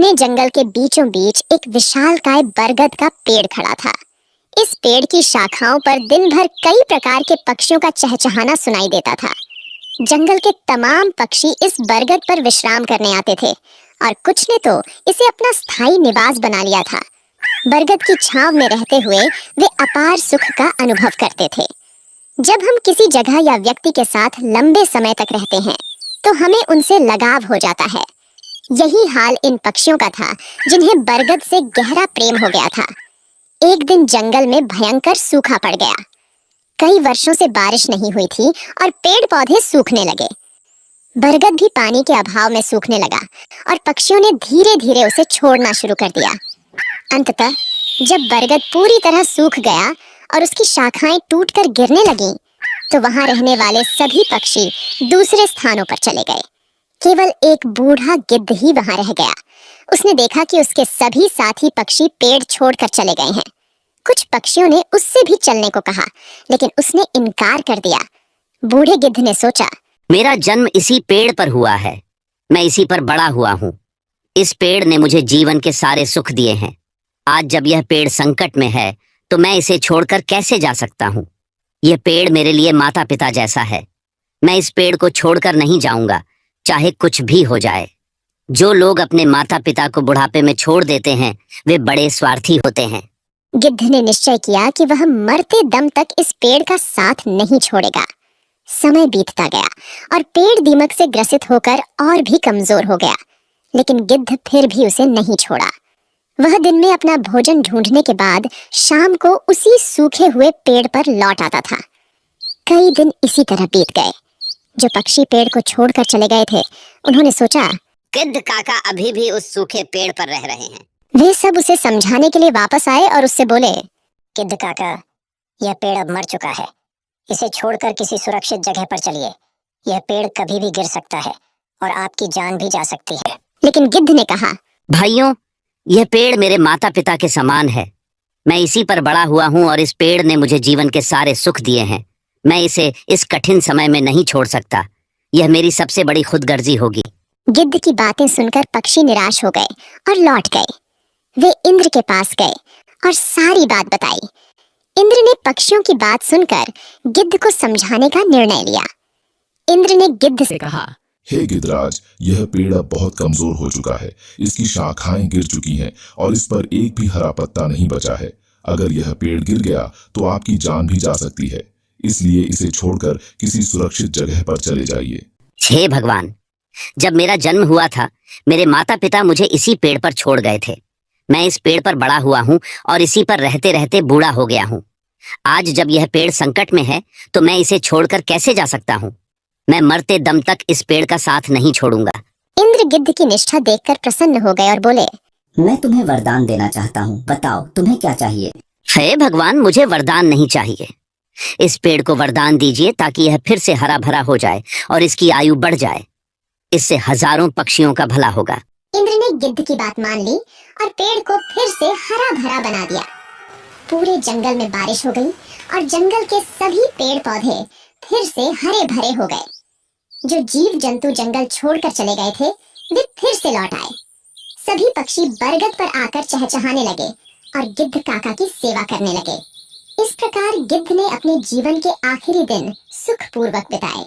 घने जंगल के बीचों बीच एक विशालकाय बरगद का पेड़ खड़ा था। इस पेड़ की शाखाओं पर दिन भर कई प्रकार के पक्षियों का चहचहाना सुनाई देता था। जंगल के तमाम पक्षी इस बरगद पर विश्राम करने आते थे और कुछ ने तो इसे अपना स्थायी निवास बना लिया था। बरगद की छांव में रहते हुए वे अपार सुख का अनुभव करते थे। जब हम किसी जगह या व्यक्ति के साथ लंबे समय तक रहते हैं तो हमें उनसे लगाव हो जाता है। यही हाल इन पक्षियों का था जिन्हें बरगद से गहरा प्रेम हो गया था। एक दिन जंगल में भयंकर सूखा पड़ गया। कई वर्षों से बारिश नहीं हुई थी और पेड़ पौधे सूखने लगे। बरगद भी पानी के अभाव में सूखने लगा और पक्षियों ने धीरे धीरे उसे छोड़ना शुरू कर दिया। अंततः जब बरगद पूरी तरह सूख गया और उसकी शाखाएं टूटकर गिरने लगीं, तो वहां रहने वाले सभी पक्षी दूसरे स्थानों पर चले गए। केवल एक बूढ़ा गिद्ध ही वहां रह गया। उसने देखा कि उसके सभी साथी पक्षी पेड़ छोड़कर चले गए हैं। कुछ पक्षियों ने उससे भी चलने को कहा, लेकिन उसने इनकार कर दिया। बूढ़े गिद्ध ने सोचा, मेरा जन्म इसी पेड़ पर हुआ है, मैं इसी पर बड़ा हुआ हूँ। इस पेड़ ने मुझे जीवन के सारे सुख दिए हैं। आज जब यह पेड़ संकट में है तो मैं इसे छोड़कर कैसे जा सकता हूँ। यह पेड़ मेरे लिए माता पिता जैसा है। मैं इस पेड़ को छोड़कर नहीं जाऊंगा, चाहे कुछ भी हो जाए। जो लोग अपने माता पिता को बुढ़ापे में छोड़ देते हैं वे बड़े स्वार्थी होते हैं। गिद्ध ने निश्चय किया कि वह मरते दम तक इस पेड़ का साथ नहीं छोड़ेगा। समय बीतता गया और पेड़ दीमक से ग्रसित होकर और भी कमजोर हो गया, लेकिन गिद्ध फिर भी उसे नहीं छोड़ा। वह दिन में अपना भोजन ढूंढने के बाद शाम को उसी सूखे हुए पेड़ पर लौट आता था। कई दिन इसी तरह बीत गए। जो पक्षी पेड़ को छोड़कर चले गए थे, उन्होंने सोचा, गिद्ध काका अभी भी उस सूखे पेड़ पर रह रहे हैं। वे सब उसे समझाने के लिए वापस आए और उससे बोले, गिद्ध काका, यह पेड़ अब मर चुका है। इसे छोड़कर किसी सुरक्षित जगह पर चलिए। यह पेड़ कभी भी गिर सकता है और आपकी जान भी जा सकती है। लेकिन गिद्ध ने कहा, भाइयों, यह पेड़ मेरे माता पिता के समान है। मैं इसी पर बड़ा हुआ हूँ और इस पेड़ ने मुझे जीवन के सारे सुख दिए हैं। मैं इसे इस कठिन समय में नहीं छोड़ सकता। यह मेरी सबसे बड़ी खुदगर्जी होगी। गिद्ध की बातें सुनकर पक्षी निराश हो गए और लौट गए। वे इंद्र के पास गए और सारी बात बताई। इंद्र ने पक्षियों की बात सुनकर गिद्ध को समझाने का निर्णय लिया। इंद्र ने गिद्ध से कहा, हे गिद्धराज, यह पेड़ अब बहुत कमजोर हो चुका है। इसकी शाखाएं गिर चुकी हैं और इस पर एक भी हरा पत्ता नहीं बचा है। अगर यह पेड़ गिर गया तो आपकी जान भी जा सकती है। इसलिए इसे छोड़कर किसी सुरक्षित जगह पर चले जाइए। हे भगवान, जब मेरा जन्म हुआ था मेरे माता पिता मुझे इसी पेड़ पर छोड़ गए थे। मैं इस पेड़ पर बड़ा हुआ हूँ और इसी पर रहते रहते बूढ़ा हो गया हूँ। आज जब यह पेड़ संकट में है तो मैं इसे छोड़कर कैसे जा सकता हूँ। मैं मरते दम तक इस पेड़ का साथ नहीं छोड़ूंगा। इंद्र गिद्ध की निष्ठा देखकर प्रसन्न हो गए और बोले, मैं तुम्हें वरदान देना चाहता हूँ, बताओ तुम्हें क्या चाहिए। हे भगवान, मुझे वरदान नहीं चाहिए। इस पेड़ को वरदान दीजिए ताकि यह फिर से हरा भरा हो जाए और इसकी आयु बढ़ जाए। इससे हजारों पक्षियों का भला होगा। इंद्र ने गिद्ध की बात मान ली और पेड़ को फिर से हरा भरा बना दिया। पूरे जंगल में बारिश हो गई और जंगल के सभी पेड़ पौधे फिर से हरे भरे हो गए। जो जीव जंतु जंगल छोड़कर चले गए थे वे फिर से लौट आए। सभी पक्षी बरगद पर आकर चहचहाने लगे और गिद्ध काका की सेवा करने लगे। इस प्रकार गिद्ध ने अपने जीवन के आखिरी दिन सुखपूर्वक बिताए।